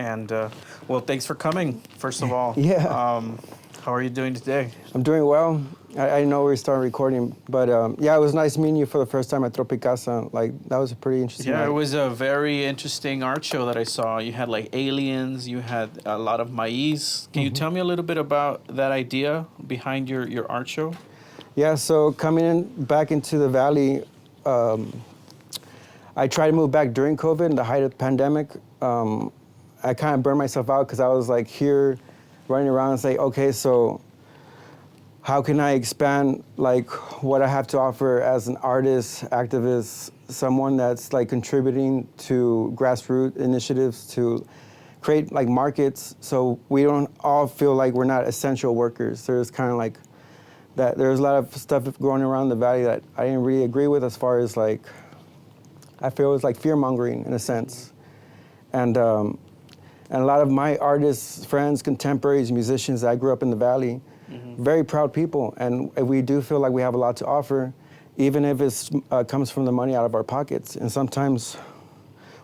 And well, thanks for coming, first of all. Yeah. How are you doing today? I'm doing well. I know we started recording, but yeah, it was nice meeting you for the first time at Tropicasa. Like, that was a pretty interesting night. It was a very interesting art show that I saw. You had like aliens, you had a lot of maíz. Can you tell me a little bit about that idea behind your art show? Yeah, so coming back into the Valley, I tried to move back during COVID, in the height of the pandemic. I kind of burned myself out because I was like here running around and say, okay, so how can I expand like what I have to offer as an artist, activist, someone that's like contributing to grassroots initiatives to create like markets so we don't all feel like we're not essential workers. There's kind of like that, there's a lot of stuff going around the Valley that I didn't really agree with, as far as like, I feel it's like fear mongering in a sense. And a lot of my artists, friends, contemporaries, musicians that I grew up in the Valley, very proud people. And we do feel like we have a lot to offer, even if it comes from the money out of our pockets. And sometimes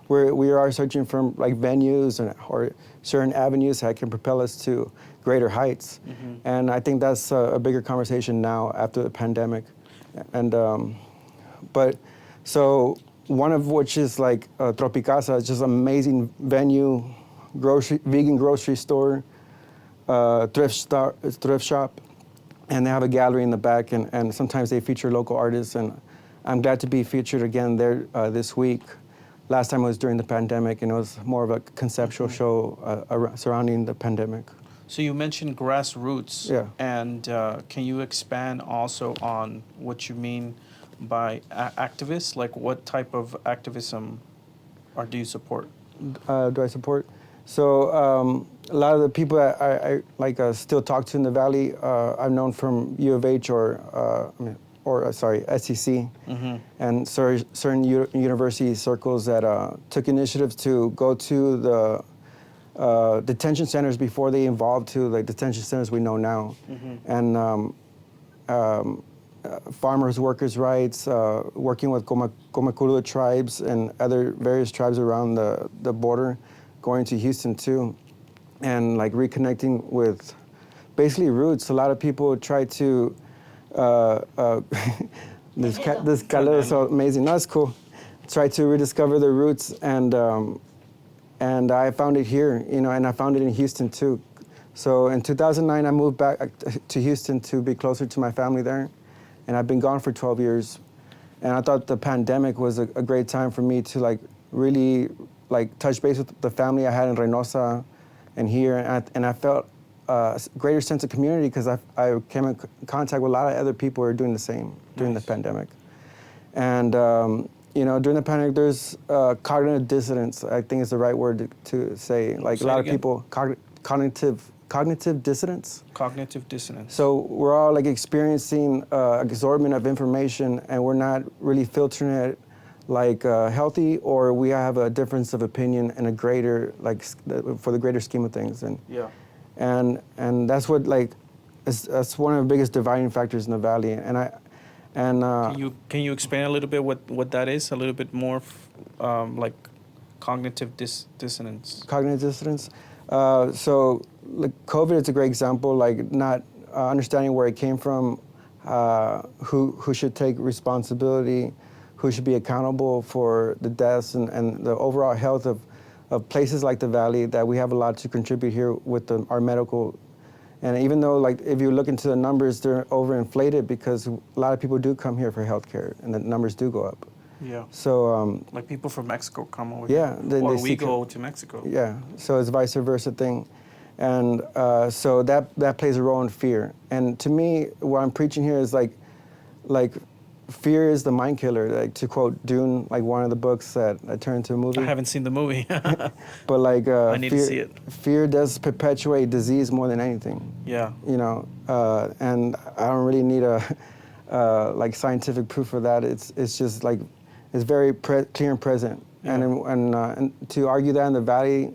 we are searching for like venues or certain avenues that can propel us to greater heights. And I think that's a bigger conversation now after the pandemic. And but so one of which is like Tropicasa, it's just an amazing venue, vegan grocery store, thrift shop, and they have a gallery in the back, and sometimes they feature local artists, and I'm glad to be featured again there this week. Last time was during the pandemic, and it was more of a conceptual show surrounding the pandemic. So you mentioned grassroots. Yeah. And can you expand also on what you mean by activists? Like, what type of activism do you support? Do I support? So a lot of the people that I like still talk to in the Valley, I've known from U of H or SEC, and certain university circles that took initiatives to go to the detention centers before they evolved to like detention centers we know now, and farmers, workers' rights, working with Comecrudo tribes and other various tribes around the border, going to Houston too, and like reconnecting with basically roots. A lot of people try to, this color is so amazing. No, it's cool. Try to rediscover their roots, and I found it here, and I found it in Houston too. So in 2009, I moved back to Houston to be closer to my family there, and I've been gone for 12 years. And I thought the pandemic was a great time for me to like really like touch base with the family I had in Reynosa and here, and I felt a greater sense of community because I came in contact with a lot of other people who are doing the same during the pandemic. And during the pandemic, there's cognitive dissonance, I think is the right word to say. Like a lot of people, cognitive dissonance. Cognitive dissonance. So we're all like experiencing absorption of information, and we're not really filtering it like healthy, or we have a difference of opinion and a greater for the greater scheme of things. And that's what that's one of the biggest dividing factors in the Valley. Can you expand a little bit what that is, a little bit more like cognitive dissonance? Cognitive dissonance. So like COVID is a great example, like not understanding where it came from, who should take responsibility, who should be accountable for the deaths and the overall health of places like the Valley, that we have a lot to contribute here with our medical. And even though, like, if you look into the numbers, they're overinflated because a lot of people do come here for healthcare, and the numbers do go up. Yeah. So like people from Mexico come over here. Or we go to Mexico. Yeah. So it's vice versa thing. And so that plays a role in fear. And to me, what I'm preaching here is like fear is the mind killer, like to quote Dune, like one of the books that I turned into a movie. I haven't seen the movie. But like I need to see it. Fear does perpetuate disease more than anything. Yeah. And I don't really need like scientific proof for that. It's just like, it's very clear and present. Yeah. And to argue that in the Valley,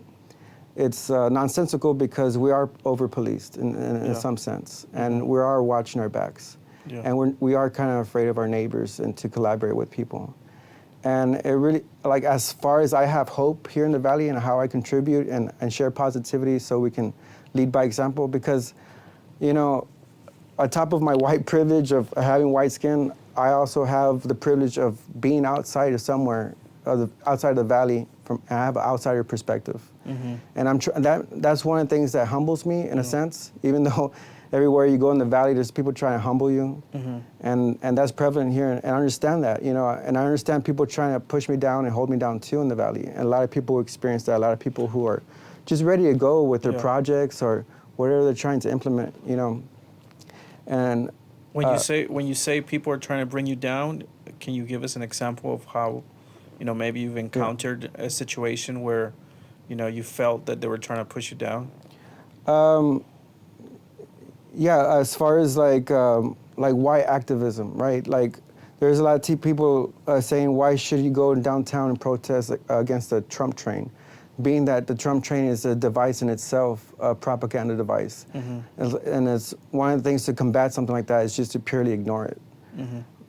it's nonsensical because we are over-policed in some sense, and we are watching our backs. Yeah. And we are kind of afraid of our neighbors and to collaborate with people. And it really, like, as far as I have hope here in the Valley and how I contribute and share positivity so we can lead by example, because, you know, on top of my white privilege of having white skin, I also have the privilege of being outside of somewhere, outside of the Valley, and I have an outsider perspective. And that's one of the things that humbles me in a sense, even though everywhere you go in the Valley, there's people trying to humble you. And that's prevalent here, and I understand that, you know, and I understand people trying to push me down and hold me down too in the Valley. And a lot of people experience that, a lot of people who are just ready to go with their projects or whatever they're trying to implement, you know. And when you say people are trying to bring you down, can you give us an example of how, you know, maybe you've encountered a situation where, you know, you felt that they were trying to push you down? Yeah, as far as like white activism, right? Like, there's a lot of people saying, why should you go downtown and protest against the Trump train? Being that the Trump train is a device in itself, a propaganda device. And it's one of the things to combat something like that is just to purely ignore it.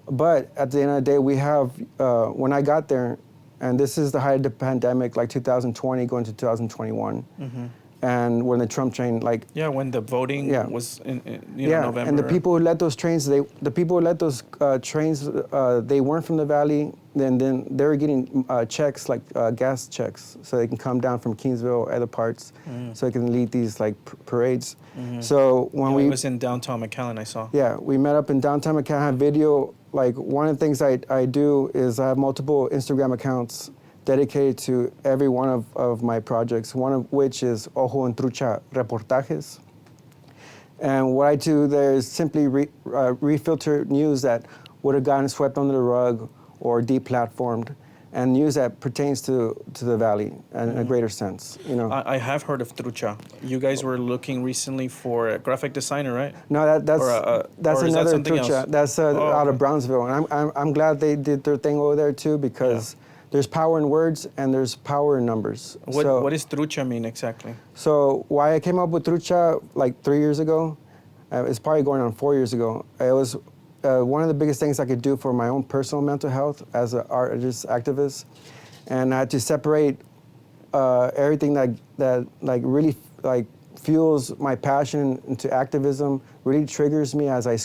But at the end of the day, we have, when I got there, and this is the height of the pandemic, like 2020 going to 2021, and when the Trump train, like... Yeah, when the voting was in November. And the people who led those trains, they weren't from the Valley, then they were getting checks, like gas checks, so they can come down from Kingsville, other parts, so they can lead these like parades. So when it was in downtown McAllen, I saw. Yeah, we met up in downtown McAllen, I have video. Like, one of the things I do is I have multiple Instagram accounts dedicated to every one of my projects, one of which is Ojo en Trucha Reportajes. And what I do there is simply refilter news that would have gotten swept under the rug or deplatformed, and news that pertains to the Valley in a greater sense, you know. I have heard of Trucha. You guys were looking recently for a graphic designer, right? No, that's another Trucha. That's out of okay. Brownsville, and I'm glad they did their thing over there too, because there's power in words and there's power in numbers. What does Trucha mean exactly? So why I came up with Trucha like 3 years ago, it's probably going on 4 years ago. It was one of the biggest things I could do for my own personal mental health as an artist activist, and I had to separate everything that like really like fuels my passion into activism, really triggers me as I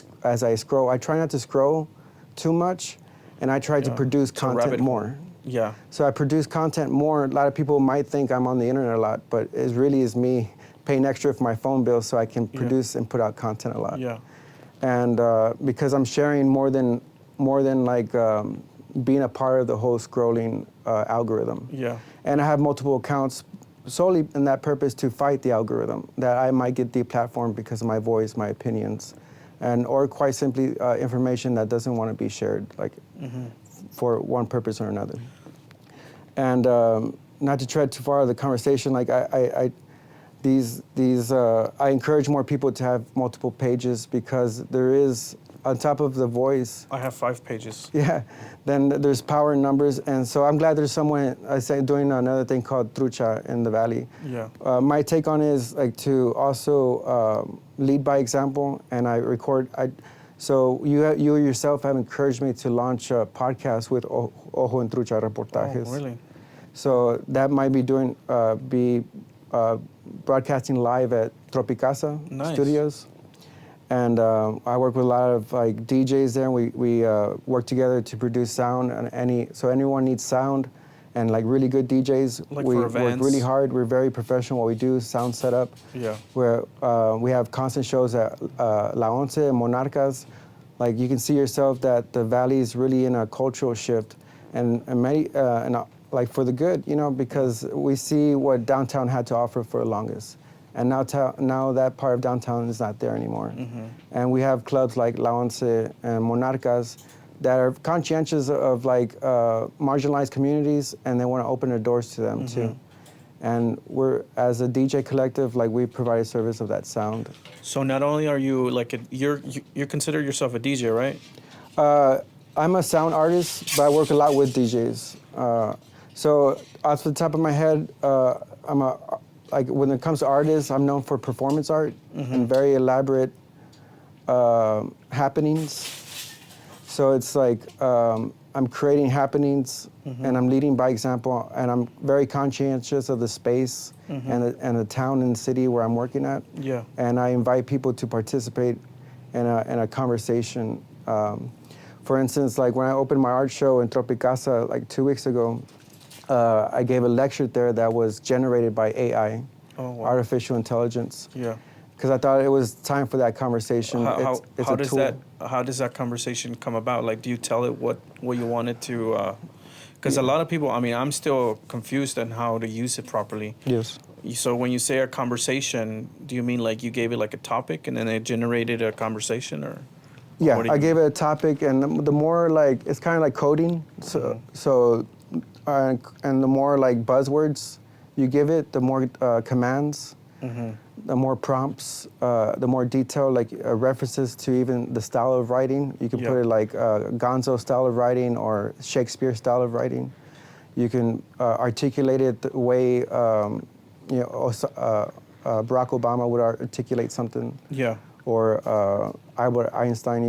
scroll. I try not to scroll too much, and I try to produce content more. Yeah. So I produce content more. A lot of people might think I'm on the internet a lot, but it really is me paying extra for my phone bill so I can produce and put out content a lot. Yeah. And because I'm sharing more than like being a part of the whole scrolling algorithm. Yeah. And I have multiple accounts solely in that purpose to fight the algorithm, that I might get deplatformed because of my voice, my opinions, or quite simply information that doesn't want to be shared, like for one purpose or another. And not to tread too far of the conversation, like I encourage more people to have multiple pages, because there is, on top of the voice. I have 5 pages. Yeah, then there's power in numbers, and so I'm glad there's someone doing another thing called Trucha in the Valley. Yeah. My take on it is like to also lead by example, and I record. So you yourself have encouraged me to launch a podcast with Ojo en Trucha Reportajes. Oh, really? So that might be broadcasting live at Tropicasa Studios. And I work with a lot of like DJs there, and we work together to produce sound. And so anyone needs sound and like really good DJs, like we for work events. really hard. We're very professional. What we do is sound setup. Yeah. Where we have constant shows at La Once and Monarcas. Like, you can see yourself that the Valley is really in a cultural shift, and like for the good, you know, because we see what downtown had to offer for the longest. And now that part of downtown is not there anymore. And we have clubs like La Once and Monarcas that are conscientious of like marginalized communities, and they want to open their doors to them too. And we're, as a DJ collective, like, we provide a service of that sound. So not only are you like you consider yourself a DJ, right? I'm a sound artist, but I work a lot with DJs. So off the top of my head, when it comes to artists, I'm known for performance art and very elaborate happenings. So it's like, I'm I'm creating happenings, and I'm leading by example, and I'm very conscientious of the space and the town and city where I'm working at. Yeah. And I invite people to participate in a conversation. For instance, like when I opened my art show in Tropicasa like 2 weeks ago, I gave a lecture there that was generated by AI, artificial intelligence. Yeah. Because I thought it was time for that conversation. It's How a does tool. how does that conversation come about? Like, do you tell it what you wanted to? Because a lot of people, I mean, I'm still confused on how to use it properly. Yes. So when you say a conversation, do you mean like you gave it like a topic and then it generated a conversation, or? Yeah, what do I you gave mean? it a topic, and the more like it's kind of like coding. And the more like buzzwords you give it, the more commands, the more prompts, the more detail, like references to even the style of writing. You can put it like Gonzo style of writing or Shakespeare style of writing. You can articulate it the way Barack Obama would articulate something. Yeah. Or Albert Einstein,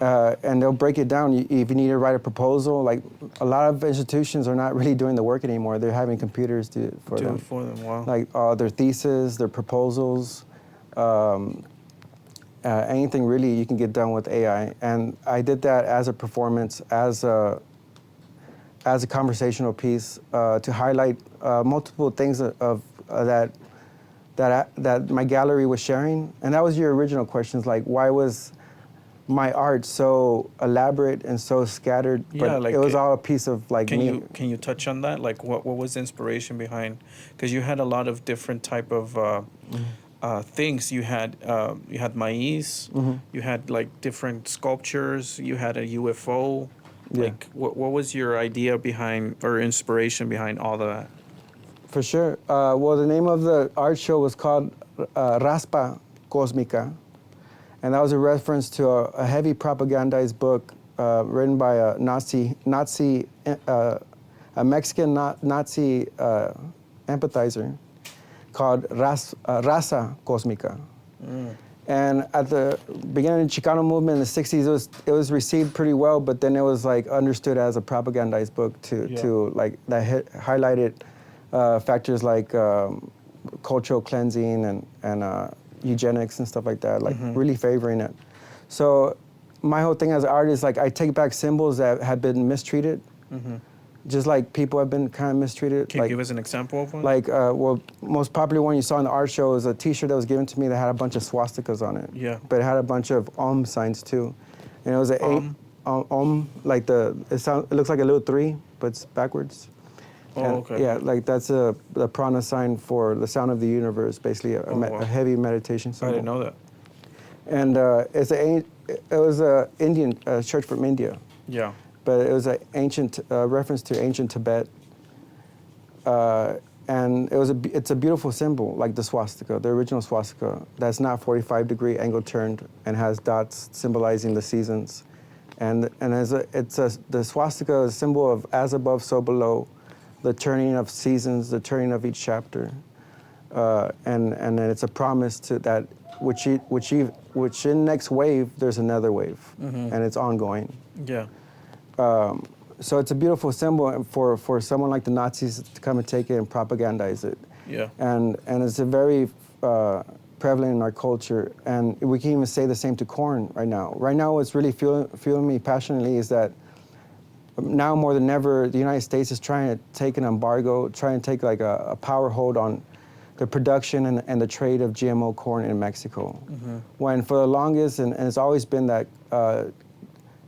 and they'll break it down. If you need to write a proposal, like a lot of institutions are not really doing the work anymore. They're having computers do it for them. Wow. Like their thesis, their proposals, anything really you can get done with AI. And I did that as a performance, as a conversational piece to highlight multiple things that my gallery was sharing. And that was your original questions, like why was my art so elaborate and so scattered? Yeah, But like it was all a piece of like me. Can you touch on that? Like what was the inspiration behind? Because you had a lot of different type of things. You had maize. You had like different sculptures. You had a UFO. Yeah. Like what was your idea behind or inspiration behind all of that? For sure. Well, the name of the art show was called Raspa Cósmica. And that was a reference to a heavy propagandized book written by a Mexican Nazi empathizer called Raza Cósmica. And at the beginning of the Chicano movement in the 60s, it was received pretty well, but then it was like understood as a propagandized book to like that highlighted factors like cultural cleansing and eugenics and stuff like that, like really favoring it. So my whole thing as an artist, like I take back symbols that have been mistreated, just like people have been kind of mistreated. Can you give us an example of one? Like, well, most popular one you saw in the art show is a T-shirt that was given to me that had a bunch of swastikas on it. Yeah. But it had a bunch of signs too, and it was an like it looks like a little 3, but it's backwards. Oh, And, okay. yeah, like that's the prana sign for the sound of the universe, basically a heavy meditation symbol. I didn't know that. And it was a Indian church from India. Yeah. But it was an ancient reference to ancient Tibet, and it's a beautiful symbol, like the swastika, the original swastika. That's not 45-degree angle turned and has dots symbolizing the seasons, and the swastika is a symbol of as above, so below, the turning of seasons, the turning of each chapter, and then it's a promise to that which in next wave there's another wave, and it's ongoing. Yeah. So it's a beautiful symbol for someone like the Nazis to come and take it and propagandize it. Yeah. And it's a very prevalent in our culture, and we can even say the same to corn right now. Right now, what's really fueling me passionately is that now more than ever, the United States is trying to take an embargo, trying to take like a power hold on the production and the trade of GMO corn in Mexico. When for the longest, and it's always been that,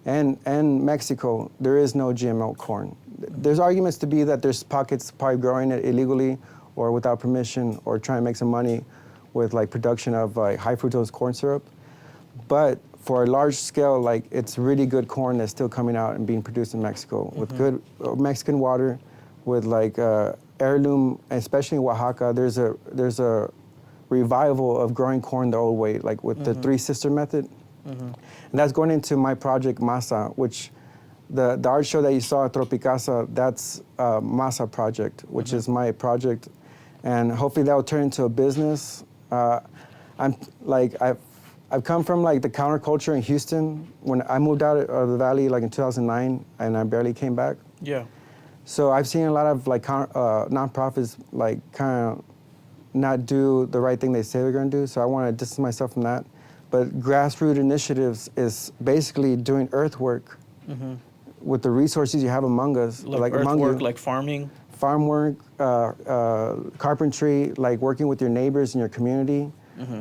and Mexico, there is no GMO corn. There's arguments to be that there's pockets probably growing it illegally or without permission or trying to make some money with like production of like high fructose corn syrup. But for a large scale, like it's really good corn that's still coming out and being produced in Mexico with good Mexican water, with like heirloom, especially in Oaxaca. There's a revival of growing corn the old way, like with the Three Sister method. And that's going into my project Masa, which the art show that you saw at Tropicasa, that's Masa project, which is my project. And hopefully that will turn into a business. I've come from like the counterculture in Houston. When I moved out of the Valley like in 2009, and I barely came back. Yeah. So I've seen a lot of like nonprofits like kind of not do the right thing they say they're going to do. So I want to distance myself from that. But grassroots initiatives is basically doing earthwork with the resources you have among us, Like among earthwork, you. like farming. Farm work, carpentry, like working with your neighbors in your community.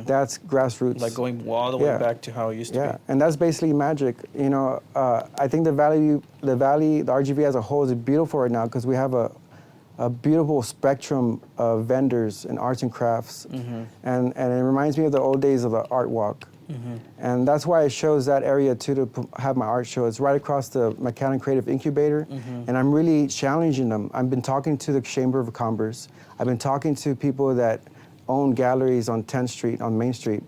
That's grassroots. Like going all the way back to how it used to be. And that's basically magic. You know, I think the RGV as a whole is beautiful right now because we have a beautiful spectrum of vendors in arts and crafts. And it reminds me of the old days of the art walk. And that's why I chose that area too to have my art show. It's right across the McAllen Creative Incubator, and I'm really challenging them. I've been talking to the Chamber of Commerce. I've been talking to people that own galleries on 10th Street, on Main Street,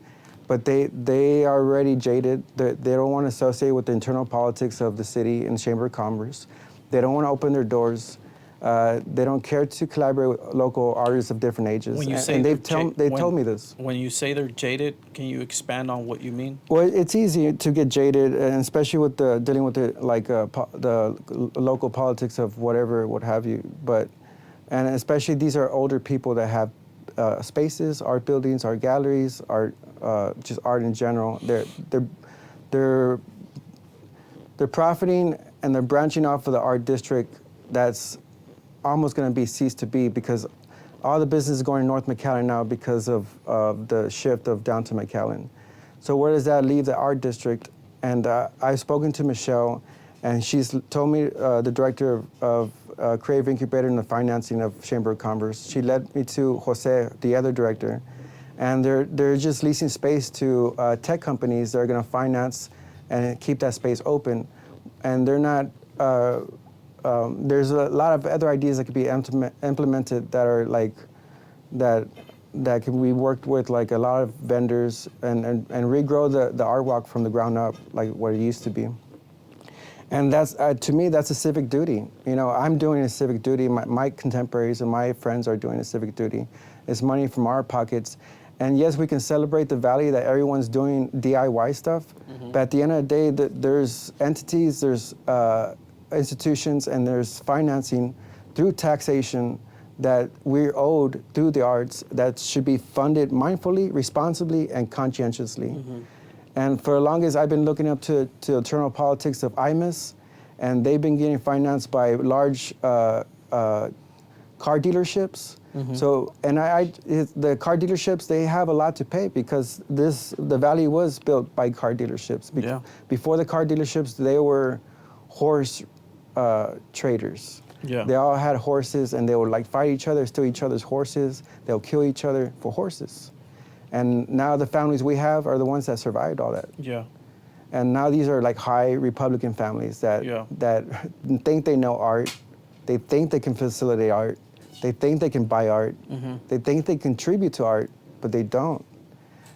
but they are already jaded. They don't want to associate with the internal politics of the city and Chamber of Commerce. They don't want to open their doors. They don't care to collaborate with local artists of different ages. When you say and they've told me this. When you say they're jaded, can you expand on what you mean? Well, it's easy to get jaded, and especially with dealing with the local politics of whatever, what have you. And especially these are older people that have spaces, art buildings, art galleries, art, just art in general. They're profiting and they're branching off of the art district that's almost going to be ceased to be because all the business is going to North McAllen now because of the shift of down to McAllen. So where does that leave the art district? And I've spoken to Michelle, and she's told me, the director of Creative Incubator and the financing of Chamber of Commerce. She led me to Jose, the other director, and they're just leasing space to tech companies that are going to finance and keep that space open. And they're not. There's a lot of other ideas that could be implemented that are like that can be worked with, like a lot of vendors and regrow the art walk from the ground up, like what it used to be. And that's to me, that's a civic duty. You know, I'm doing a civic duty. My contemporaries and my friends are doing a civic duty. It's money from our pockets. And yes, we can celebrate the Valley that everyone's doing DIY stuff. But at the end of the day, there's entities, there's institutions, and there's financing through taxation that we're owed through the arts that should be funded mindfully, responsibly, and conscientiously. And for the longest, I've been looking up to internal politics of IMIS, and they've been getting financed by large car dealerships. So, and the car dealerships, they have a lot to pay because the Valley was built by car dealerships. Before the car dealerships, they were horse traders. They all had horses, and they would like fight each other, steal each other's horses. They'll kill each other for horses. And now the families we have are the ones that survived all that. And now these are like high Republican families that think they know art. They think they can facilitate art. They think they can buy art. They think they contribute to art, but they don't.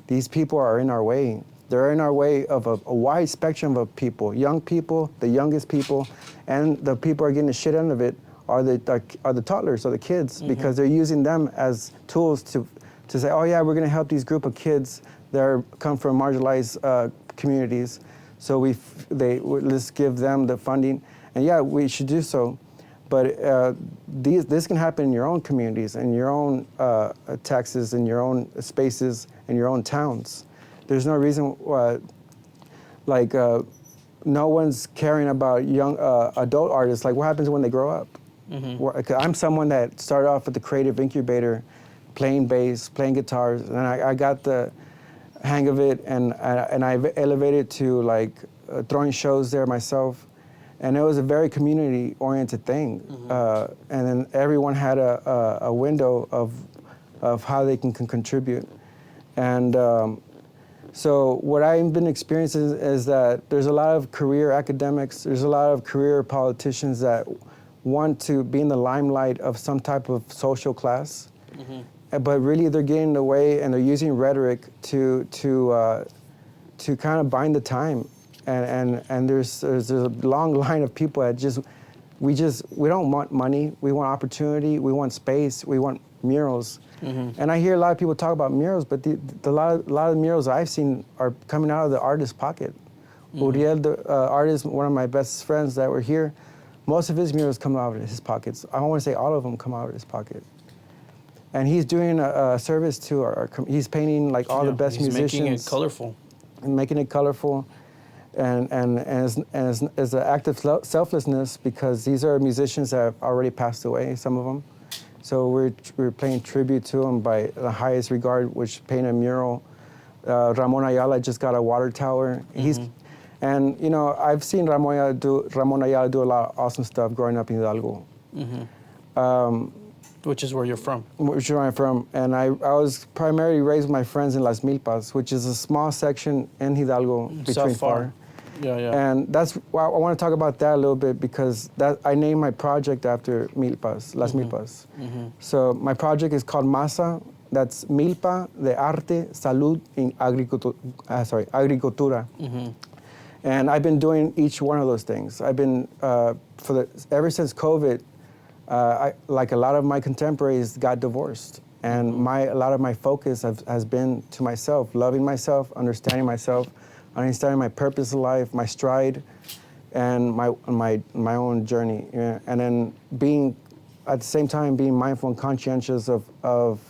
These people are in our way. They're in our way of a wide spectrum of people, young people, the youngest people, and the people who are getting the shit end of it are the toddlers or the kids because they're using them as tools to say, oh yeah, we're going to help these group of kids that come from marginalized communities. So let's give them the funding, and yeah, we should do so. But this can happen in your own communities, in your own taxes, in your own spaces, in your own towns. There's no reason why, no one's caring about young adult artists. Like, what happens when they grow up? I'm someone that started off at the Creative Incubator, playing bass, playing guitars, and I got the hang of it, and I elevated to throwing shows there myself, and it was a very community-oriented thing. And then everyone had a window of how they can contribute, and so what I've been experiencing is that there's a lot of career academics, there's a lot of career politicians that want to be in the limelight of some type of social class. But really, they're getting in the way, and they're using rhetoric to kind of bind the time. And there's a long line of people that we don't want money. We want opportunity. We want space. We want murals. And I hear a lot of people talk about murals, but a lot of murals I've seen are coming out of the artist's pocket. Uriel, the artist, one of my best friends that were here, most of his murals come out of his pockets. I don't want to say all of them come out of his pocket. And he's doing a service to he's painting like all the best musicians. He's making it colorful. And making it colorful. And as an act of selflessness, because these are musicians that have already passed away, some of them. So we're paying tribute to them by the highest regard, which paint a mural. Ramon Ayala just got a water tower. And you know, I've seen Ramon Ayala do a lot of awesome stuff growing up in Hidalgo. Which is where you're from. Which is where I'm from. And I was primarily raised with my friends in Las Milpas, which is a small section in Hidalgo between FAR. Yeah. And that's, well, I want to talk about that a little bit because I named my project after Milpas, Las Milpas. So my project is called MASA. That's Milpa de Arte, Salud y Agricultura. And I've been doing each one of those things. I've been, ever since COVID, like a lot of my contemporaries got divorced. And a lot of my focus has been to myself, loving myself, understanding my purpose in life, my stride, and my own journey. And then at the same time, being mindful and conscientious of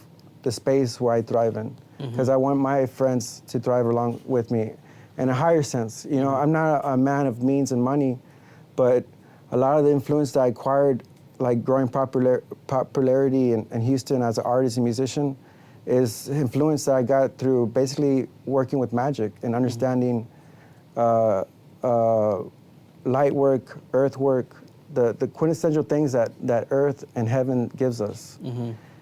the space where I thrive in. Because I want my friends to thrive along with me in a higher sense. You know, I'm not a man of means and money, but a lot of the influence that I acquired, like growing popularity in Houston as an artist and musician, is influence that I got through basically working with magic and understanding light work, earth work, the quintessential things that earth and heaven gives us.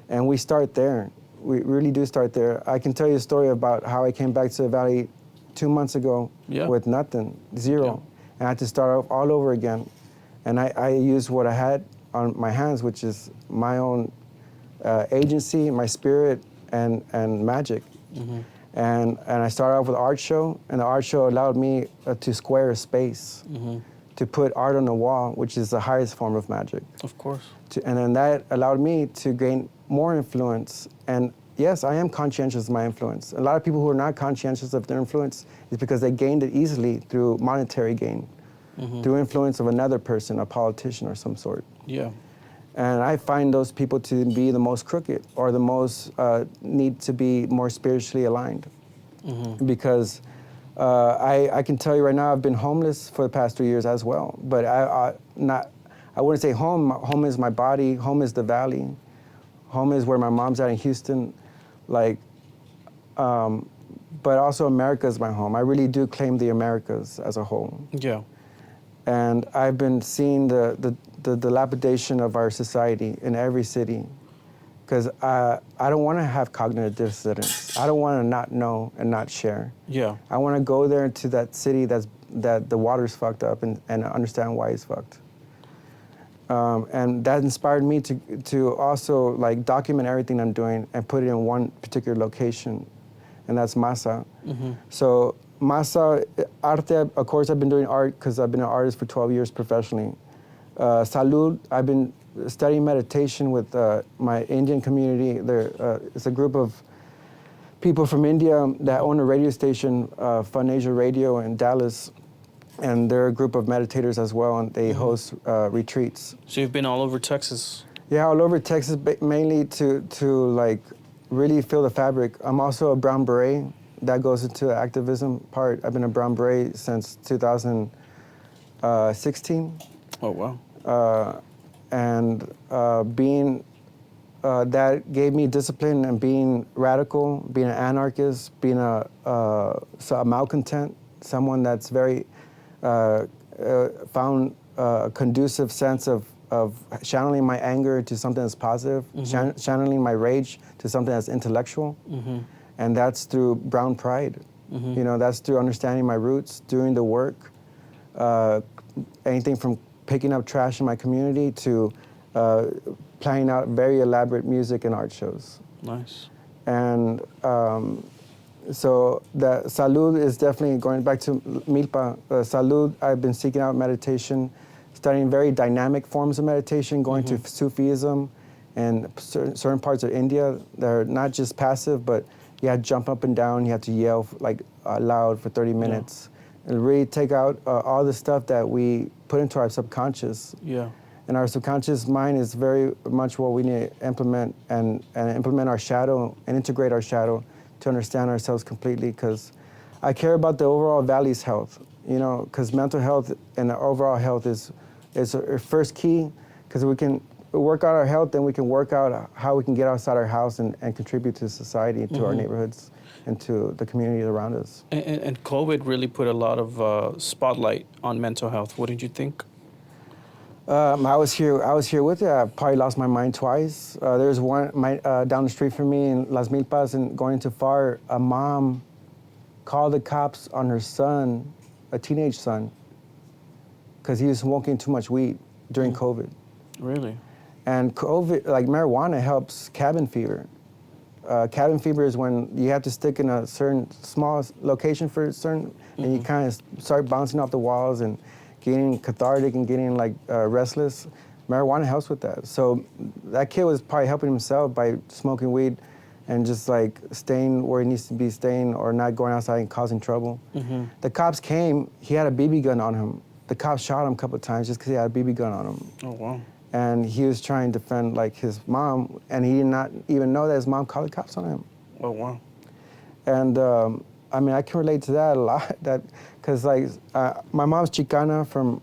And we start there. We really do start there. I can tell you a story about how I came back to the Valley 2 months ago with nothing, zero. And I had to start off all over again. And I used what I had on my hands, which is my own agency, my spirit, and magic. And I started off with an art show, and the art show allowed me to square a space, to put art on the wall, which is the highest form of magic. Of course. And then that allowed me to gain more influence. And yes, I am conscientious of my influence. A lot of people who are not conscientious of their influence is because they gained it easily through monetary gain, through influence of another person, a politician or some sort. Yeah. And I find those people to be the most crooked or the most need to be more spiritually aligned. Because I can tell you right now, I've been homeless for the past 3 years as well. But I wouldn't say home. Home is my body. Home is the Valley. Home is where my mom's at in Houston. But also America is my home. I really do claim the Americas as a whole. Yeah. And I've been seeing the dilapidation of our society in every city, because I don't want to have cognitive dissonance. I don't want to not know and not share. Yeah. I want to go there to that city that the water's fucked up and understand why it's fucked. And that inspired me to also like document everything I'm doing and put it in one particular location, and that's Masa. So Masa, arte, of course I've been doing art because I've been an artist for 12 years professionally. Salud, I've been studying meditation with my Indian community. It's a group of people from India that own a radio station, Fun Asia Radio in Dallas. And they're a group of meditators as well, and they host retreats. So you've been all over Texas? Yeah, all over Texas, mainly to like really feel the fabric. I'm also a brown beret. That goes into the activism part. I've been a brown beret since 2016. Oh, wow. Being that gave me discipline and being radical, being an anarchist, being a malcontent, someone that's very found a conducive sense of channeling my anger to something that's positive, channeling my rage to something that's intellectual. And that's through brown pride. You know, that's through understanding my roots, doing the work, anything from picking up trash in my community to planning out very elaborate music and art shows. Nice. And so the Salud is definitely going back to Milpa. Salud, I've been seeking out meditation, studying very dynamic forms of meditation, going to Sufism and certain parts of India that are not just passive, but you had to jump up and down, you had to yell like loud for 30 minutes, and really take out all the stuff that we put into our subconscious. Yeah. And our subconscious mind is very much what we need to implement and implement our shadow and integrate our shadow to understand ourselves completely. Because I care about the overall valley's health, you know, because mental health and the overall health is our first key, because we can work out our health, then we can work out how we can get outside our house and contribute to society, to our neighborhoods, and to the community around us. And COVID really put a lot of spotlight on mental health. What did you think? I was here with it. I probably lost my mind twice. There's one down the street from me in Las Milpas, and going too far, a mom called the cops on her son, a teenage son, because he was smoking too much weed during COVID. Really? And COVID, like marijuana, helps cabin fever. Cabin fever is when you have to stick in a certain small location for a certain, and you kind of start bouncing off the walls and getting cathartic and getting like restless. Marijuana helps with that. So that kid was probably helping himself by smoking weed and just like staying where he needs to be staying, or not going outside and causing trouble. The cops came, he had a BB gun on him. The cops shot him a couple of times just because he had a BB gun on him. Oh, wow. And he was trying to defend like his mom, and he did not even know that his mom called the cops on him. Oh, wow. And I mean, I can relate to that a lot. That because like my mom's Chicana from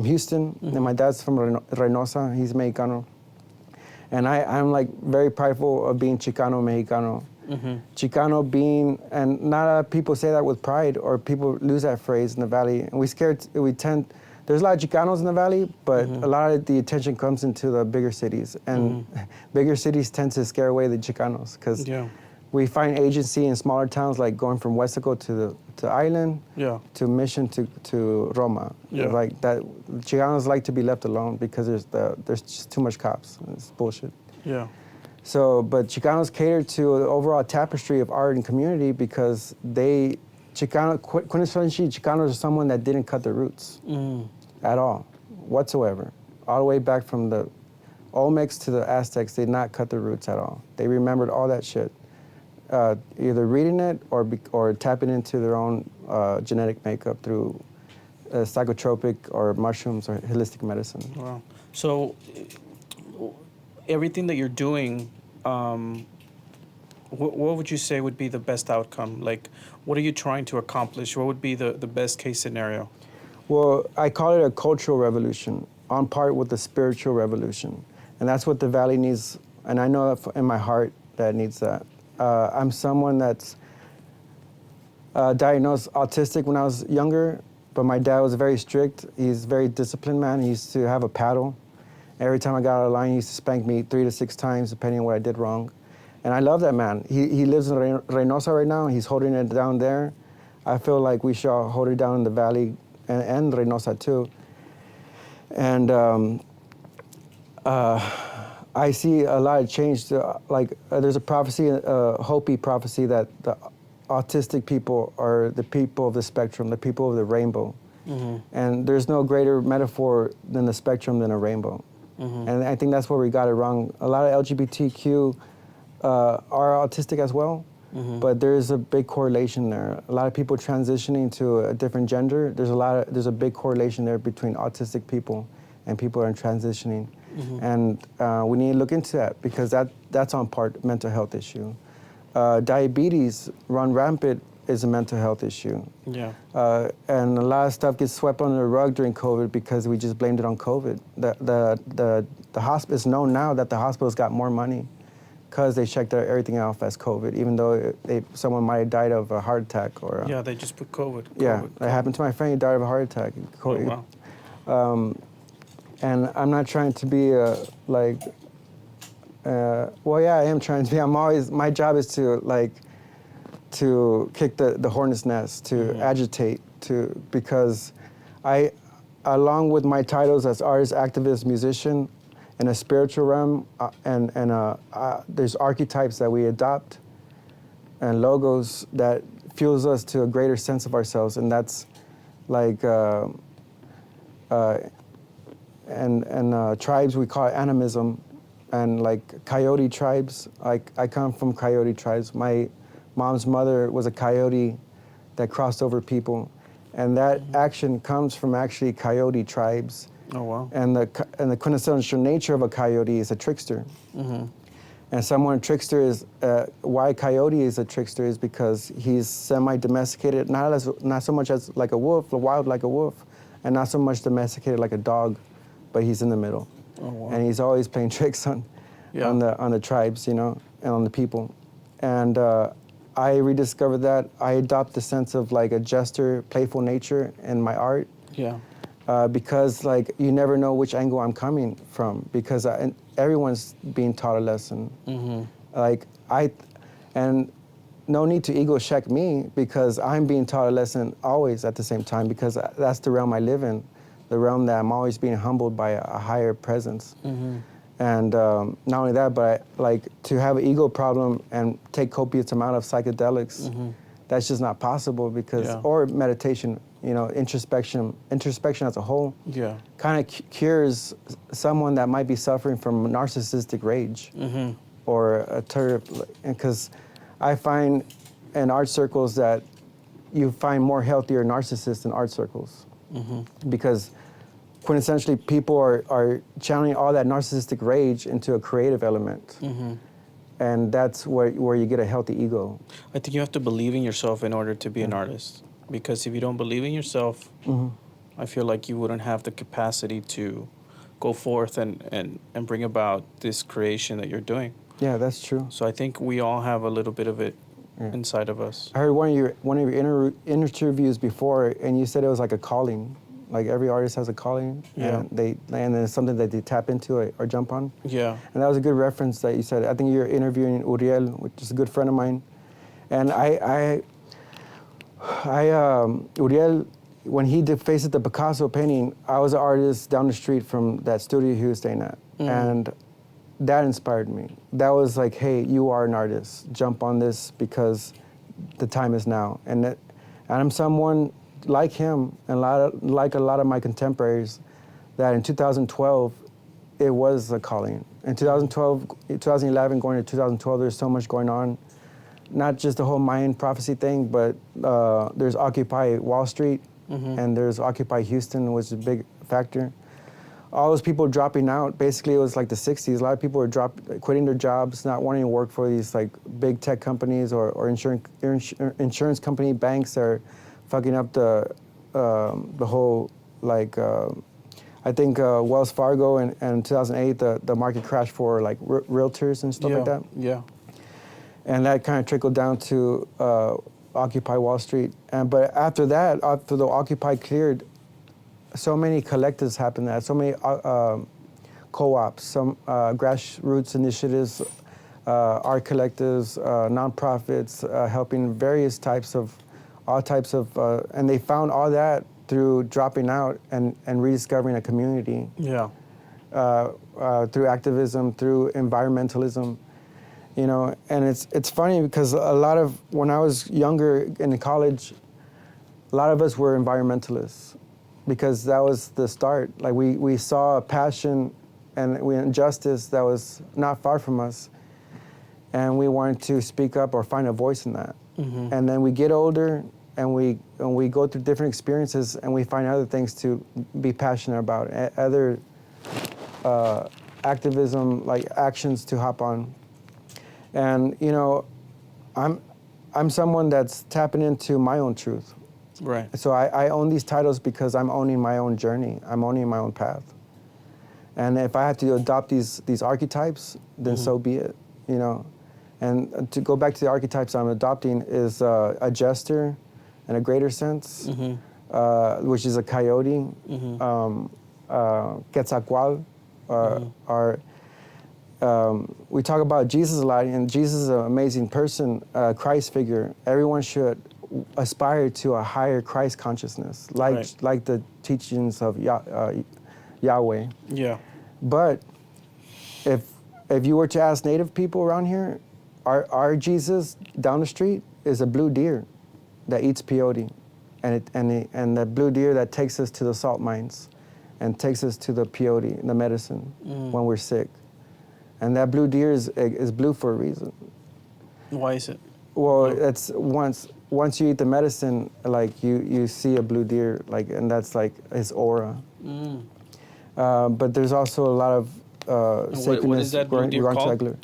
Houston, and my dad's from Reynosa. He's Mexicano, and I'm like very prideful of being Chicano Mexicano. Chicano being, and not a lot of people say that with pride, or people lose that phrase in the valley, and we tend. There's a lot of Chicanos in the valley, but a lot of the attention comes into the bigger cities, and bigger cities tend to scare away the Chicanos, because we find agency in smaller towns, like going from Westaco to Island, to Mission to Roma. Like that, Chicanos like to be left alone because there's just too much cops. It's bullshit. Yeah. So, but Chicanos cater to the overall tapestry of art and community, because quintessentially Chicanos are someone that didn't cut their roots at all, whatsoever. All the way back from the Olmecs to the Aztecs, they did not cut their roots at all. They remembered all that shit, either reading it or tapping into their own genetic makeup through psychotropic or mushrooms or holistic medicine. Wow. So everything that you're doing, what would you say would be the best outcome? Like, what are you trying to accomplish? What would be the best case scenario? Well, I call it a cultural revolution, on par with the spiritual revolution. And that's what the Valley needs, and I know in my heart that it needs that. I'm someone that's diagnosed autistic when I was younger, but my dad was very strict. He's a very disciplined man. He used to have a paddle. Every time I got out of line, he used to spank me 3 to 6 times, depending on what I did wrong. And I love that man. He lives in Reynosa right now. He's holding it down there. I feel like we should all hold it down in the Valley and Reynosa too. And I see a lot of change. There's a prophecy, a Hopi prophecy, that the autistic people are the people of the spectrum, the people of the rainbow. And there's no greater metaphor than the spectrum than a rainbow. And I think that's where we got it wrong. A lot of LGBTQ are autistic as well, but there's a big correlation there. A lot of people transitioning to a different gender, there's a big correlation there between autistic people and people that are transitioning. And we need to look into that, because that's on part mental health issue. Diabetes run rampant is a mental health issue. Yeah. And a lot of stuff gets swept under the rug during COVID because we just blamed it on COVID. The hospital, it's known now that the hospitals got more money because they checked everything off as COVID, even though someone might have died of a heart attack or. Yeah, they just put COVID. That happened to my friend. He died of a heart attack. Oh, wow. And I'm not trying to be I am trying to be. My job is to kick the hornet's nest, to agitate, because I, along with my titles as artist, activist, musician, in a spiritual realm, there's archetypes that we adopt and logos that fuels us to a greater sense of ourselves, and that's like tribes, we call it animism, and like coyote tribes. Like I come from coyote tribes. My mom's mother was a coyote that crossed over people, and that action comes from actually coyote tribes. Oh, wow. And the quintessential nature of a coyote is a trickster. And someone trickster is why coyote is a trickster is because he's semi-domesticated, not so much as like a wolf, wild like a wolf, and not so much domesticated like a dog, but he's in the middle. Oh, wow. And he's always playing tricks on the tribes, you know, and on the people. And I rediscovered that. I adopt the sense of like a jester, playful nature in my art. Yeah. Because like you never know which angle I'm coming from, because everyone's being taught a lesson. Like and no need to ego check me, because I'm being taught a lesson always at the same time, because that's the realm I live in, the realm that I'm always being humbled by a higher presence. And not only that, but like to have an ego problem and take copious amount of psychedelics, that's just not possible, because or meditation. You know, introspection as a whole kind of cures someone that might be suffering from narcissistic rage or a because I find in art circles that you find more healthier narcissists in art circles, because quintessentially people are channeling all that narcissistic rage into a creative element. And that's where you get a healthy ego. I think you have to believe in yourself in order to be an artist. Because if you don't believe in yourself, I feel like you wouldn't have the capacity to go forth and bring about this creation that you're doing. Yeah, that's true. So I think we all have a little bit of it inside of us. I heard one of your interviews before, and you said it was like a calling. Like every artist has a calling, and it's something that they tap into or jump on. Yeah. And that was a good reference that you said. I think you're interviewing Uriel, which is a good friend of mine, and Uriel, when he faced the Picasso painting, I was an artist down the street from that studio he was staying at. And that inspired me. That was like, hey, you are an artist. Jump on this because the time is now. And I'm someone like him and like a lot of my contemporaries that in 2012, it was a calling. In 2011, going to 2012, there's so much going on. Not just the whole Mayan prophecy thing, but there's Occupy Wall Street, and there's Occupy Houston, which is a big factor. All those people dropping out, basically it was like the 60s. A lot of people were quitting their jobs, not wanting to work for these like big tech companies or insurance company banks that are fucking up the whole, like, I think Wells Fargo in 2008, the market crashed for like realtors and stuff like that. Yeah. And that kind of trickled down to Occupy Wall Street. But after that, after the Occupy cleared, so many collectives happened there, so many co-ops, some grassroots initiatives, art collectives, nonprofits, helping various types of, and they found all that through dropping out and rediscovering a community. Yeah. Through activism, through environmentalism. You know, and it's funny because when I was younger in college, a lot of us were environmentalists because that was the start. Like we saw a passion and injustice that was not far from us, and we wanted to speak up or find a voice in that. And then we get older and we go through different experiences and we find other things to be passionate about, other activism, like actions to hop on. And you know, I'm someone that's tapping into my own truth. Right. So I own these titles because I'm owning my own journey. I'm owning my own path. And if I have to adopt these archetypes, then so be it. You know, and to go back to the archetypes I'm adopting is a jester, in a greater sense, which is a coyote, Quetzalcoatl, we talk about Jesus a lot, and Jesus is an amazing person, Christ figure. Everyone should aspire to a higher Christ consciousness, like the teachings of Yahweh. Yeah. But if you were to ask native people around here, our Jesus down the street is a blue deer that eats peyote, and the blue deer that takes us to the salt mines, and takes us to the peyote, the medicine, when we're sick. And that blue deer is blue for a reason. Why is it? Well, it's once you eat the medicine, like you see a blue deer, like, and that's like his aura. But there's also a lot of sacredness. What is that blue deer called?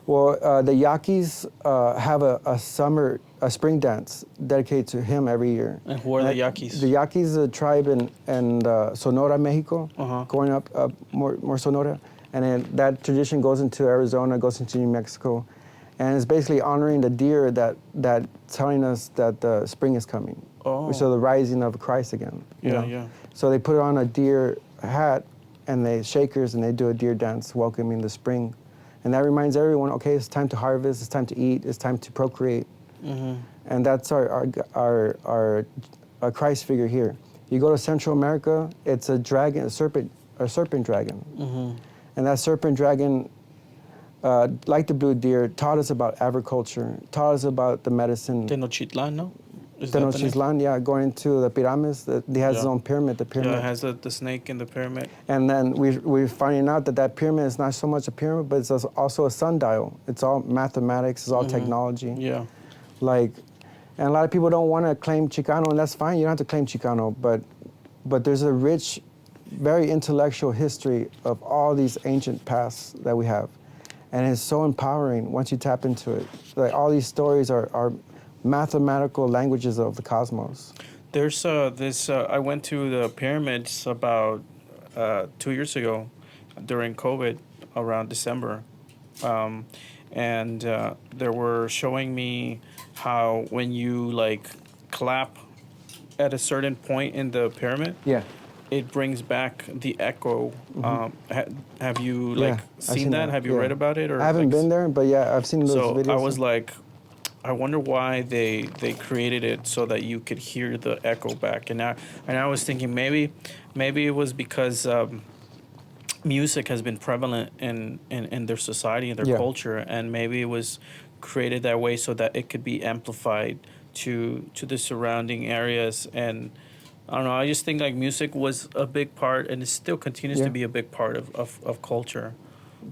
Well, the Yaquis have a spring dance dedicated to him every year. And who are the Yaquis? The Yaquis is a tribe in Sonora, Mexico, going up more Sonora. And then that tradition goes into Arizona, goes into New Mexico. And it's basically honoring the deer that telling us that the spring is coming. Oh. So the rising of Christ again. You know? Yeah. So they put on a deer hat and they shakers and they do a deer dance welcoming the spring. And that reminds everyone, okay, it's time to harvest, it's time to eat, it's time to procreate. And that's our Christ figure here. You go to Central America, it's a dragon, a serpent dragon. And that serpent dragon, like the blue deer, taught us about agriculture, taught us about the medicine. Tenochtitlan, no? Tenochtitlan, yeah, going into the pyramids. He has his own pyramid, the pyramid. Yeah, it has the snake in the pyramid. And then we're finding out that pyramid is not so much a pyramid, but it's also a sundial. It's all mathematics, it's all technology. Yeah. Like, and a lot of people don't want to claim Chicano, and that's fine. You don't have to claim Chicano, but there's a rich, very intellectual history of all these ancient pasts that we have. And it's so empowering once you tap into it. Like, all these stories are mathematical languages of the cosmos. There's I went to the pyramids about 2 years ago during COVID around December. And they were showing me how when you like clap at a certain point in the pyramid, it brings back the echo. Have you seen that? Have you read about it? Or I haven't been there, but yeah, I've seen those videos. So I was like, I wonder why they created it so that you could hear the echo back. And I was thinking maybe it was because music has been prevalent in their society and their culture, and maybe it was created that way so that it could be amplified to the surrounding areas. And I don't know, I just think like music was a big part, and it still continues to be a big part of culture.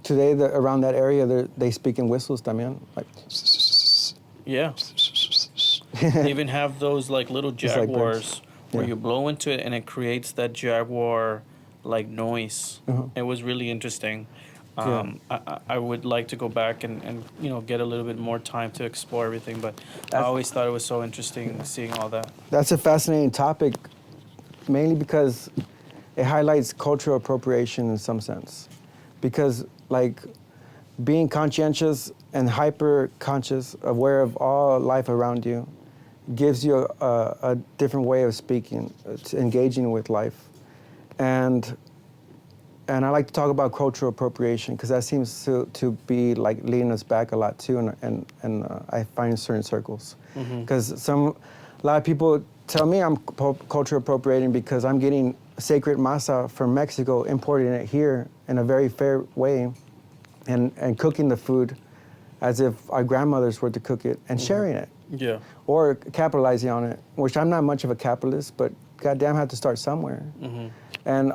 Today, around that area, they speak in whistles también. Like, yeah. They even have those like little jaguars where you blow into it and it creates that jaguar like noise. It was really interesting. I would like to go back and get a little bit more time to explore everything, but I always thought it was so interesting seeing all that. That's a fascinating topic, mainly because it highlights cultural appropriation in some sense. Because like being conscientious and hyper conscious, aware of all life around you, gives you a different way of speaking, engaging with life. And I like to talk about cultural appropriation because that seems to be like leading us back a lot too, and I find in certain circles. Because a lot of people tell me I'm cultural appropriating because I'm getting sacred masa from Mexico, importing it here in a very fair way, and cooking the food as if our grandmothers were to cook it and sharing it. Yeah. Or capitalizing on it, which I'm not much of a capitalist, but goddamn, I have to start somewhere. And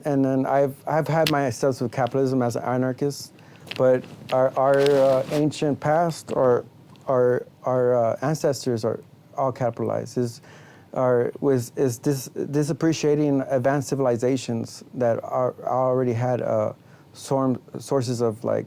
then I've had my steps with capitalism as an anarchist, but our ancient past or our ancestors are all capitalized. Is this appreciating advanced civilizations that already had sources of like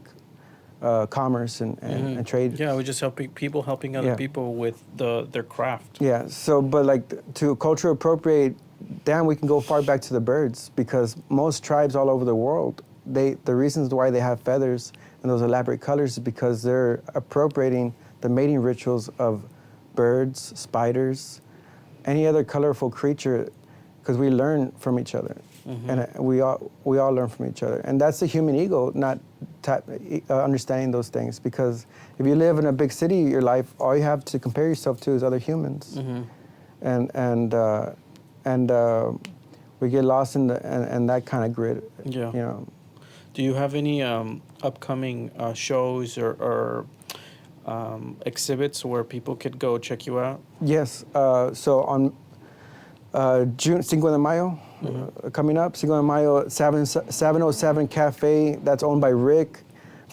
commerce and trade. Yeah, we just helping other people with their craft. Yeah. So, but like to culture appropriate, damn, we can go far back to the birds because most tribes all over the world, the reasons why they have feathers and those elaborate colors is because they're appropriating the mating rituals of birds, spiders, any other colorful creature, because we learn from each other, and we all learn from each other, and that's the human ego, not understanding those things. Because if you live in a big city, your life, all you have to compare yourself to is other humans, and we get lost in that kind of grid. Yeah. You know. Do you have any upcoming shows or exhibits where people could go check you out? Yes. So on June, Cinco de Mayo, coming up, Cinco de Mayo, 707 Cafe, that's owned by Rick.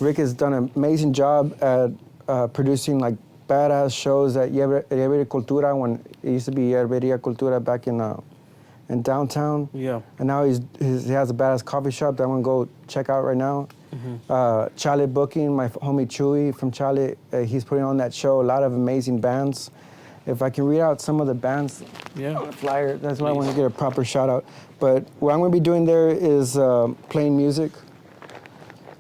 Rick has done an amazing job at producing like badass shows at Yerberia Cultura, when it used to be Yerberia Cultura back in downtown. Yeah. And now he has a badass coffee shop that I'm gonna go check out right now. Chale Booking, my homie Chewy from Chale, he's putting on that show. A lot of amazing bands. If I can read out some of the bands on the flyer, that's why I want to get a proper shout out. But what I'm going to be doing there is playing music.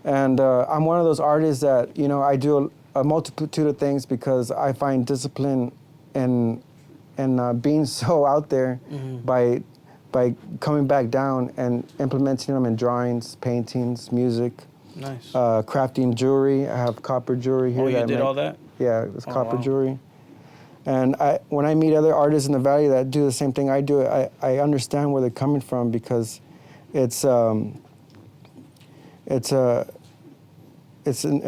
And I'm one of those artists that, you know, I do a multitude of things because I find discipline in being so out there by coming back down and implementing them in drawings, paintings, music. Nice. Crafting jewelry. I have copper jewelry here. Oh, you did all that? Yeah, it's copper jewelry. And when I meet other artists in the Valley that do the same thing I do, I understand where they're coming from because it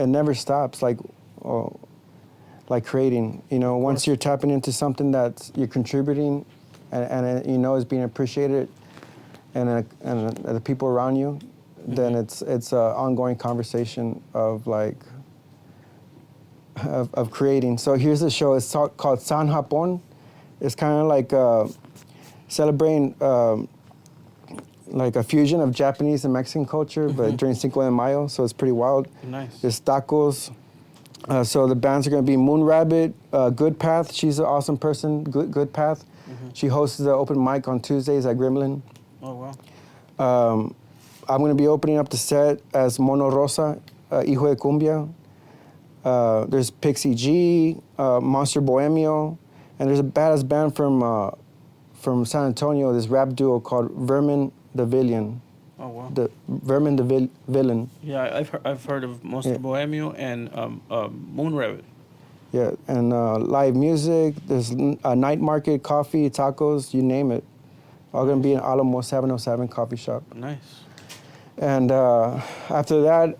never stops. Like creating, you know, once you're tapping into something that you're contributing, and you know is being appreciated, and the people around you, then it's an ongoing conversation of like. Of creating. So here's the show. It's called San Japón. It's kind of like celebrating like a fusion of Japanese and Mexican culture, but during Cinco de Mayo. So it's pretty wild. Nice. There's tacos. So the bands are going to be Moon Rabbit, Good Path. She's an awesome person. Good Path. She hosts the open mic on Tuesdays at Gremlin. Oh wow. I'm going to be opening up the set as Mono Rosa, Hijo de Cumbia. There's Pixie G, Monster Bohemio, and there's a badass band from San Antonio, this rap duo called Vermin the Villain. Oh wow. The Vermin the Villain. Yeah, I've heard of Monster Bohemio and Moon Rabbit. Yeah, and live music. There's a night market, coffee, tacos, you name it. All gonna be in Alamo 707 coffee shop. Nice. And after that.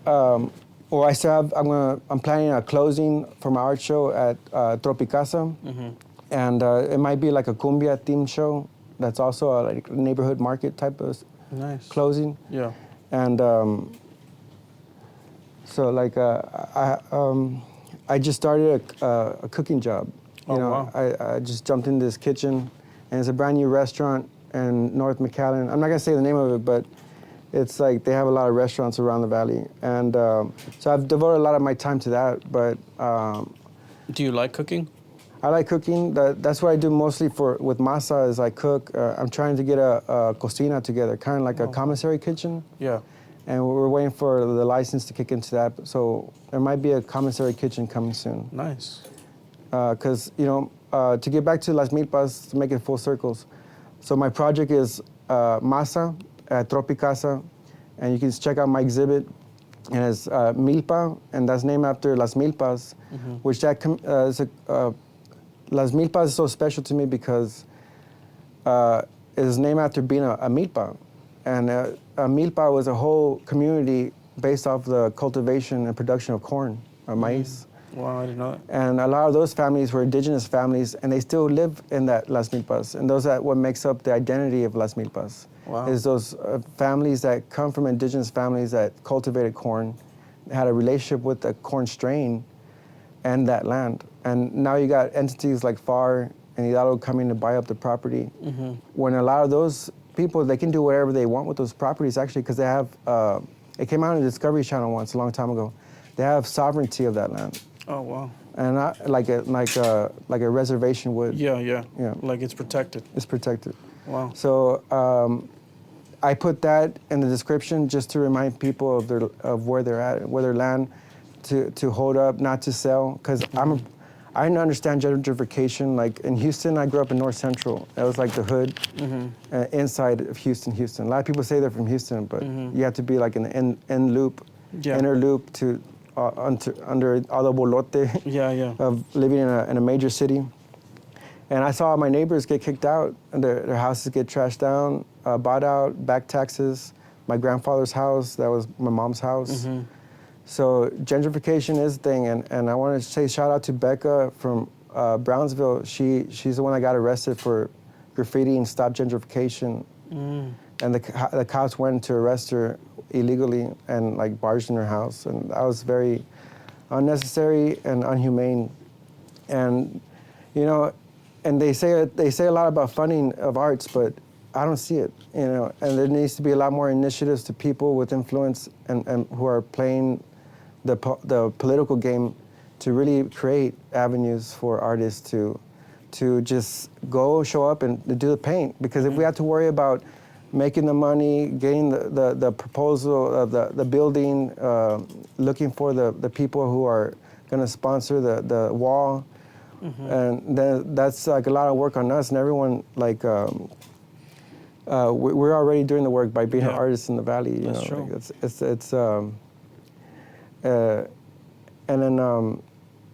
I still have. I'm planning a closing for my art show at Tropicasa, and it might be like a cumbia themed show. That's also a like neighborhood market type of closing. Yeah. And so like I just started a cooking job. Wow. I just jumped into this kitchen, and it's a brand new restaurant in North McAllen. I'm not gonna say the name of it, but. It's like they have a lot of restaurants around the valley. And so I've devoted a lot of my time to that. But do you like cooking? I like cooking. That's what I do mostly with Masa is I cook. I'm trying to get a cocina together, kind of like a commissary kitchen. Yeah. And we're waiting for the license to kick into that. So there might be a commissary kitchen coming soon. Nice. Because, you know, to get back to Las Milpas, to make it full circles. So my project is Masa, at Tropicasa, and you can check out my exhibit, and it's Milpa, and that's named after Las Milpas, which Las Milpas is so special to me because it is named after being a milpa, and a milpa was a whole community based off the cultivation and production of corn, or maize. Wow, I didn't know that. And a lot of those families were indigenous families, and they still live in that Las Milpas, and those are what makes up the identity of Las Milpas. Wow. Is those families that come from indigenous families that cultivated corn, had a relationship with the corn strain and that land. And now you got entities like FAR and Hidalgo coming to buy up the property. When a lot of those people, they can do whatever they want with those properties actually because they have, it came out on the Discovery Channel once, a long time ago. They have sovereignty of that land. Oh, wow. And not like a reservation would. Yeah. Like it's protected. It's protected. Wow. So I put that in the description just to remind people of where they're at, where their land to hold up, not to sell. Because I understand gentrification. Like in Houston, I grew up in North Central. That was like the hood inside of Houston. A lot of people say they're from Houston, but you have to be like in the end loop, inner loop to under Ado Bolote of living in a major city. And I saw my neighbors get kicked out, and their houses get trashed down, bought out, back taxes. My grandfather's house, that was my mom's house. So gentrification is a thing, and I want to say shout out to Becca from Brownsville. She's the one that got arrested for graffiti and stop gentrification. And the cops went to arrest her illegally and like barged in her house, and that was very unnecessary and inhumane. And you know, and they say a lot about funding of arts, but I don't see it. You know, and there needs to be a lot more initiatives to people with influence and who are playing the political game to really create avenues for artists to just go show up and do the paint. Because if we have to worry about making the money, getting the proposal of the building, looking for the people who are going to sponsor the wall, and then that's like a lot of work on us and everyone. Like we're already doing the work by being an artist in the Valley. That's true. Like it's and then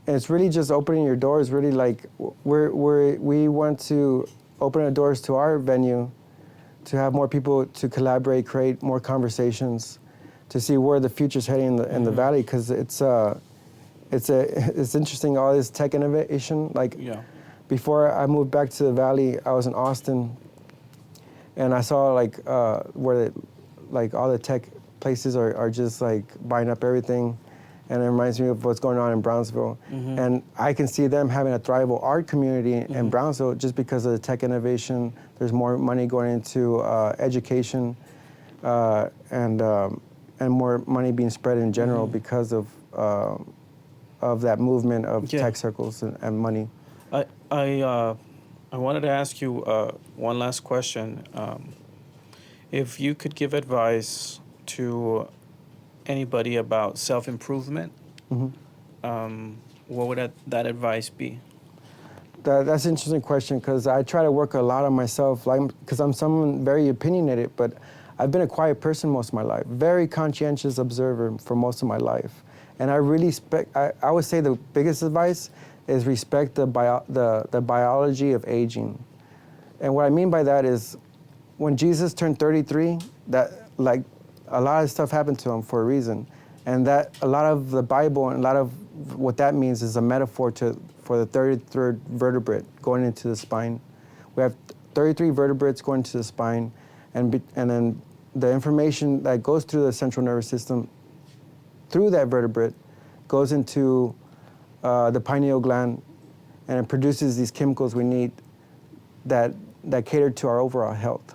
it's really just opening your doors. Really, like we want to open the doors to our venue, to have more people to collaborate, create more conversations, to see where the future's heading in the Valley. Because it's interesting, all this tech innovation. Like before I moved back to the Valley, I was in Austin, and I saw like where like all the tech places are just like buying up everything. And it reminds me of what's going on in Brownsville. And I can see them having a thrivable art community in Brownsville just because of the tech innovation. There's more money going into education and more money being spread in general because of that movement of tech circles and money. I wanted to ask you one last question. If you could give advice to anybody about self-improvement, what would that advice be? That's an interesting question, because I try to work a lot on myself, like, because I'm someone very opinionated, but I've been a quiet person most of my life, very conscientious observer for most of my life. And I really I would say the biggest advice is respect the biology of aging. And what I mean by that is, when Jesus turned 33, that like a lot of stuff happened to him for a reason. And that a lot of the Bible and a lot of what that means is a metaphor for the 33rd vertebrate going into the spine. We have 33 vertebrates going into the spine, and then the information that goes through the central nervous system through that vertebrate goes into the pineal gland, and it produces these chemicals we need that cater to our overall health,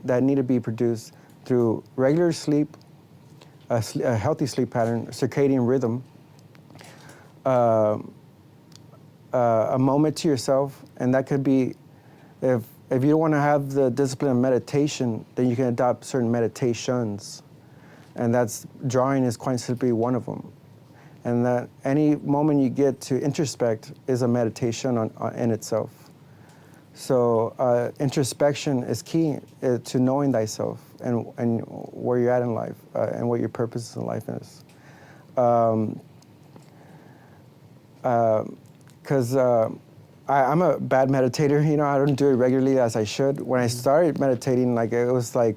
that need to be produced through regular sleep, a healthy sleep pattern, circadian rhythm, a moment to yourself. And that could be, if you don't want to have the discipline of meditation, then you can adopt certain meditations. And that's, drawing is quite simply one of them. And that any moment you get to introspect is a meditation in itself. So introspection is key to knowing thyself and where you're at in life and what your purpose in life is. Because I'm a bad meditator, you know, I don't do it regularly as I should. When I started meditating, like it was like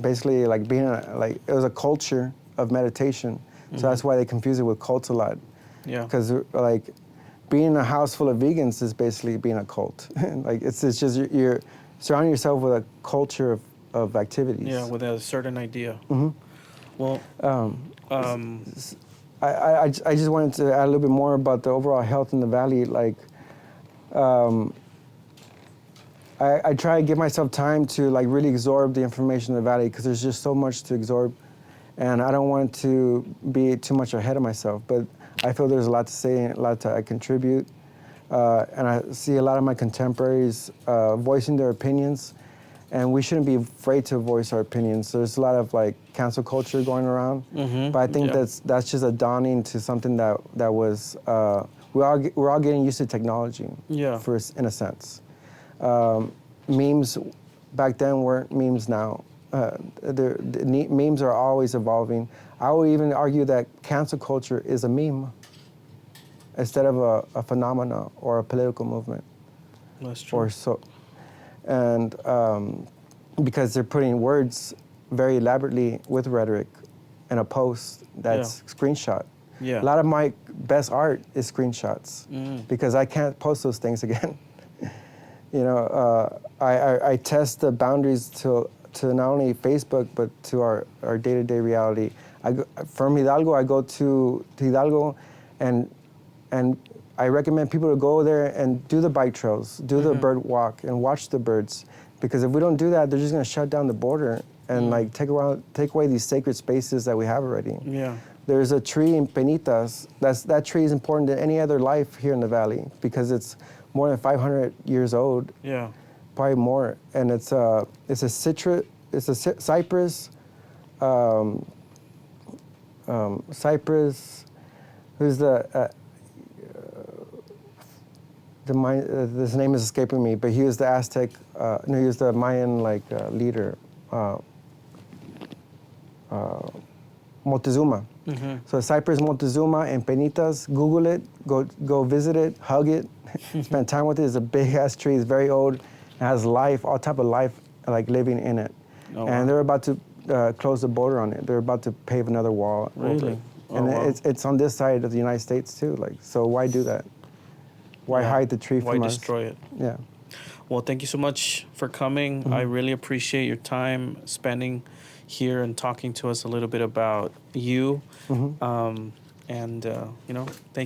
basically like being it was a culture of meditation. So that's why they confuse it with cults a lot. Yeah. Because like being in a house full of vegans is basically being a cult. Like it's just you're surrounding yourself with a culture of activities. Yeah, with a certain idea. Well, I just wanted to add a little bit more about the overall health in the Valley. Like, I try to give myself time to like really absorb the information in the Valley, because there's just so much to absorb, and I don't want to be too much ahead of myself. But I feel there's a lot to say and a lot to contribute, and I see a lot of my contemporaries voicing their opinions, and we shouldn't be afraid to voice our opinions. There's a lot of like cancel culture going around, but I think that's just a dawning to something that was we're all getting used to technology. In a sense, memes back then weren't memes now. Memes are always evolving. I would even argue that cancel culture is a meme instead of a phenomena or a political movement. That's true. Or so. And because they're putting words very elaborately with rhetoric in a post that's screenshot. A lot of my best art is screenshots because I can't post those things again. You know, I test the boundaries to to not only Facebook but to our day-to-day reality. From Hidalgo, I go to Hidalgo, and I recommend people to go there and do the bike trails, do the bird walk, and watch the birds. Because if we don't do that, they're just going to shut down the border and like take away these sacred spaces that we have already. Yeah. There's a tree in Penitas. That tree is important to any other life here in the valley because it's more than 500 years old. Yeah. Probably more. And it's a cypress. Cypress. Who's his name is escaping me, but he was the Aztec. He was the Mayan leader. Montezuma. So Cypress Montezuma and Penitas, Google it, go visit it, hug it, spend time with it. It's a big ass tree, it's very old, it has life, all type of life like living in it. Oh, and they're about to close the border on it. They're about to pave another wall. Really? And it's on this side of the United States too. So why do that? Why hide the tree from us? Why destroy it? Yeah. Well, thank you so much for coming. I really appreciate your time spending here and talking to us a little bit about you. Thank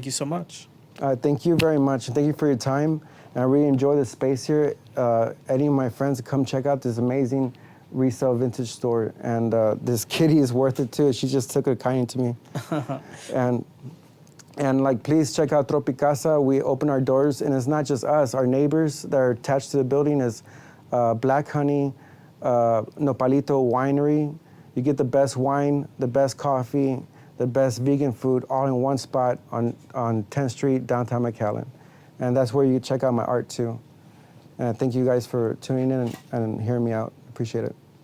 you so much. Thank you very much. Thank you for your time. And I really enjoy the space here. Any of my friends come check out this amazing resale vintage store. And this kitty is worth it too. She just took a kindly to me. And please check out Tropicasa. We open our doors, and it's not just us. Our neighbors that are attached to the building is Black Honey, Nopalito Winery. You get the best wine, the best coffee, the best vegan food, all in one spot on 10th Street, downtown McAllen. And that's where you check out my art too. And thank you guys for tuning in and hearing me out. Appreciate it.